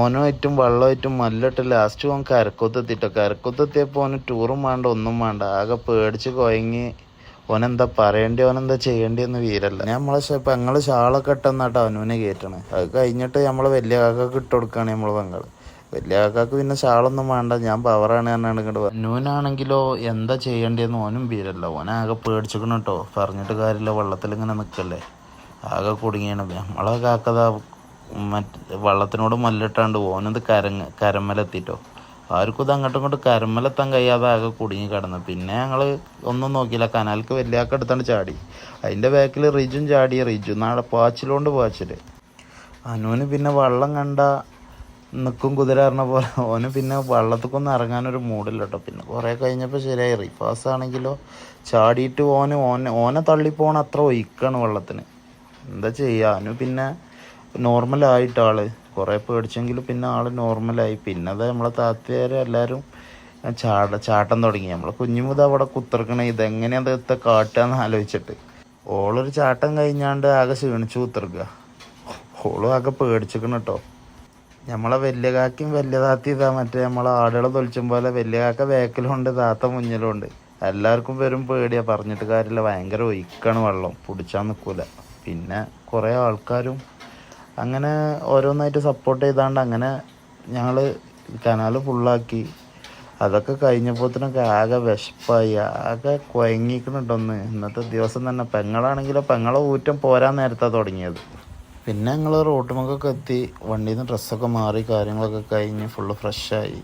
ഓനുമായിട്ടും വെള്ളമായിട്ടും മല്ലിട്ട് last ഓൻ കരക്കൊത്തെത്തിട്ടോ. കരക്കൊത്തെത്തിയപ്പോൾ ഓന് ടൂറും വേണ്ട ഒന്നും വേണ്ട, ആകെ പേടിച്ച് കുഴങ്ങി. ഓനെന്താ പറയേണ്ടി ഓനെന്താ ചെയ്യേണ്ടിയെന്ന് വീരല്ല. നമ്മളെ പെങ്ങൾ ഷാളൊക്കെ ഇട്ടെന്നാട്ടോ അവനൂനെ കയറ്റണേ. അത് കഴിഞ്ഞിട്ട് നമ്മൾ വലിയ കാക്കാക്ക് ഇട്ട് കൊടുക്കുകയാണ് നമ്മൾ പെങ്ങൾ. വലിയ കാക്കാക്ക് പിന്നെ ഷാളൊന്നും വേണ്ട, ഞാൻ പവറാണ് എന്നാണ് ഇങ്ങോട്ട്. അന്നൂനാണെങ്കിലോ എന്താ ചെയ്യേണ്ടിയെന്ന് ഓനും വീരല്ല. ഓനാകെ പേടിച്ചിക്കണം കേട്ടോ. പറഞ്ഞിട്ട് കാര്യമില്ല, വെള്ളത്തിലിങ്ങനെ നിൽക്കല്ലേ, ആകെ കുടുങ്ങിയാണ്. നമ്മളെ കാക്കതാ വെള്ളത്തിനോട് മല്ലിട്ടാണ്ട് ഓനത് കരമ്മലെത്തിട്ടോ. ആർക്കും ഇത് അങ്ങോട്ടും ഇങ്ങോട്ടും കരമ്മലെത്താൻ കഴിയാതെ ആകെ കുടുങ്ങി കിടന്നു. പിന്നെ ഞങ്ങൾ ഒന്നും നോക്കിയില്ല, കനാൽക്ക് വലിയാക്ക എടുത്താണ്ട് ചാടി. അതിൻ്റെ ബാക്കിൽ റിജും ചാടി. റിജു നാളെ പാച്ചിലോണ്ട് പാച്ചില്. അനുവിന് പിന്നെ വെള്ളം കണ്ട നിൽക്കും കുതിര പറഞ്ഞ പോലെ ഓന് പിന്നെ വെള്ളത്തേക്കൊന്നും ഇറങ്ങാനൊരു മൂടില്ല കേട്ടോ. പിന്നെ കുറേ കഴിഞ്ഞപ്പോൾ ശരിയായി. റിഫാസ് ആണെങ്കിലോ ചാടിയിട്ട് ഓനെ തള്ളിപ്പോണ അത്ര ഒഴിക്കാണ് വെള്ളത്തിന്. എന്താ ചെയ്യുക, അനു പിന്നെ നോർമലായിട്ട് ആള് കുറേ പേടിച്ചെങ്കിലും പിന്നെ ആള് നോർമലായി. പിന്നെ അത് നമ്മളെ താത്തയാരെ എല്ലാവരും ചാട്ടം തുടങ്ങി. നമ്മളെ കുഞ്ഞുമുത അവിടെ കുത്തിറക്കണേ, ഇതെങ്ങനെയാ അത് കാട്ടാന്ന് ആലോചിച്ചിട്ട്. ഓളൊരു ചാട്ടം കഴിഞ്ഞാണ്ട് ആകെ ക്ഷീണിച്ച് കുത്തിറക്കുക. ഓളും ആകെ പേടിച്ചിക്കണം കേട്ടോ. നമ്മളെ വലിയ കാക്കയും വലിയ താത്തി ഇതാ മറ്റേ നമ്മളെ ആടുകളെ തൊലിച്ചും പോലെ വലിയ കാക്ക ബാക്കിലുണ്ട്, താത്ത മുന്നിലുണ്ട്. എല്ലാവർക്കും വരും പേടിയാണ്, പറഞ്ഞിട്ട് കാര്യമില്ല. ഭയങ്കര ഒഴുക്കാണ്, വെള്ളം പിടിച്ചാൽ നിൽക്കൂല. പിന്നെ കുറേ ആൾക്കാരും അങ്ങനെ ഓരോന്നായിട്ട് സപ്പോർട്ട് ചെയ്താണ്ട് അങ്ങനെ ഞങ്ങൾ കനാൽ ഫുള്ളാക്കി. അതൊക്കെ കഴിഞ്ഞപ്പോഴത്തേനൊക്കെ ആകെ വിശപ്പായി, ആകെ കുഴങ്ങിക്കണിട്ടൊന്ന്. ഇന്നത്തെ ദിവസം തന്നെ പെങ്ങളാണെങ്കിലോ പെങ്ങളെ ഊറ്റം പോരാൻ നേരത്താണ് തുടങ്ങിയത്. പിന്നെ ഞങ്ങൾ റോട്ടുമൊക്കെ എത്തി, വണ്ടിയിൽ നിന്ന് ഡ്രസ്സൊക്കെ മാറി കാര്യങ്ങളൊക്കെ കഴിഞ്ഞ് ഫുള്ള് ഫ്രഷായി.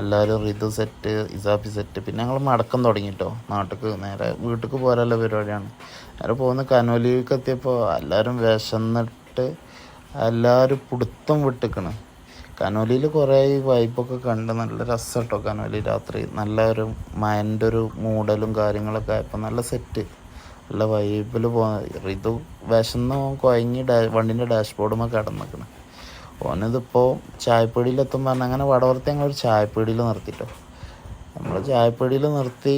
എല്ലാവരും റിതു സെറ്റ്, ഇസാഫി സെറ്റ്. പിന്നെ ഞങ്ങൾ മടക്കം തുടങ്ങിട്ടോ. നാട്ടിലേക്ക് നേരെ വീട്ടിലേക്ക് പോരാനുള്ള പരിപാടിയാണ്. നേരെ പോകുന്ന കനോലിക്ക് എത്തിയപ്പോൾ എല്ലാവരും വിശന്നിട്ട് എല്ലാവരും പിടുത്തം വിട്ടിക്കണ്. കനോലിയിൽ കുറേ വൈബൊക്കെ കണ്ട് നല്ല രസം കേട്ടോ. കനോലി രാത്രി നല്ല ഒരു മൈൻഡ് ഒരു മൂടലും കാര്യങ്ങളൊക്കെ ആയപ്പോൾ നല്ല സെറ്റ്, നല്ല വൈബിൽ ഇത് വിശന്ന് കുഴങ്ങി വണ്ടീൻ്റെ ഡാഷ്ബോർഡുമ്പോൾ കിടന്നിക്കണം. ഓനിതിപ്പോൾ ചായപ്പീടിയിലെത്തും പറഞ്ഞാൽ അങ്ങനെ വടവർത്തി ഞങ്ങളൊരു ചായപ്പീടിയിൽ നിർത്തിട്ടോ. നമ്മൾ ചായപ്പീടിയിൽ നിർത്തി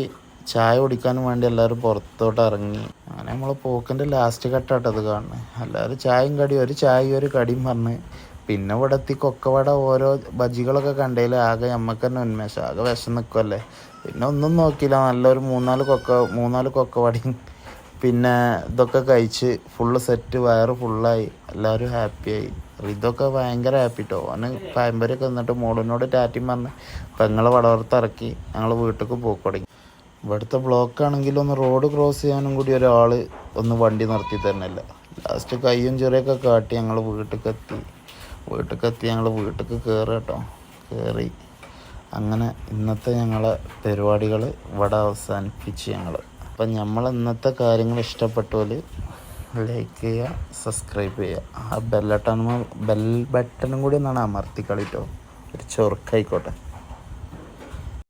ചായ കുടിക്കാനും വേണ്ടി എല്ലാവരും പുറത്തോട്ട് ഇറങ്ങി. അങ്ങനെ നമ്മൾ പോക്കിൻ്റെ ലാസ്റ്റ് ഘട്ടമായിട്ട് അത് കാണുന്നത്. എല്ലാവരും ചായയും കടിയും, ഒരു ചായയും ഒരു കടിയും പറഞ്ഞ്. പിന്നെ ഇവിടെ എത്തി കൊക്കവട ഓരോ ബജികളൊക്കെ കണ്ടതിൽ ആകെ നമുക്ക് തന്നെ ഉന്മേഷം, ആകെ വിഷം നിൽക്കുമല്ലേ. പിന്നെ ഒന്നും നോക്കിയില്ല, നല്ലൊരു മൂന്നാല് കൊക്കവടയും പിന്നെ ഇതൊക്കെ കഴിച്ച് ഫുള്ള് സെറ്റ്, വയറ് ഫുള്ളായി. എല്ലാവരും ഹാപ്പിയായി. ഇതൊക്കെ ഭയങ്കര ഹാപ്പി കേട്ടോ. അവന് പാമ്പരൊക്കെ വന്നിട്ട് മോളിനോട് ടാറ്റിയും പറഞ്ഞ് പെങ്ങളെ വടവർത്തിറക്കി ഞങ്ങൾ വീട്ടിലേക്ക് പോക്ക് തുടങ്ങി. ഇവിടുത്തെ ബ്ലോക്കാണെങ്കിലും ഒന്ന് റോഡ് ക്രോസ് ചെയ്യാനും കൂടി ഒരാൾ ഒന്ന് വണ്ടി നിർത്തി തരുന്നില്ല. ലാസ്റ്റ് കയ്യും ചെറിയൊക്കെ കാട്ടി ഞങ്ങൾ വീട്ടിലേക്കെത്തി ഞങ്ങൾ വീട്ടിലേക്ക് കയറി കേട്ടോ. കയറി അങ്ങനെ ഇന്നത്തെ ഞങ്ങളെ പരിപാടികൾ ഇവിടെ അവസാനിപ്പിച്ച് ഞങ്ങൾ. അപ്പം നമ്മൾ ഇന്നത്തെ കാര്യങ്ങൾ ഇഷ്ടപ്പെട്ടവർ ലൈക്ക് ചെയ്യുക, സബ്സ്ക്രൈബ് ചെയ്യുക. ആ ബെൽ ബട്ടണും കൂടി ഒന്നാണ് അമർത്തിക്കളിട്ടോ, ഒരു ചൊറുക്കായിക്കോട്ടെ.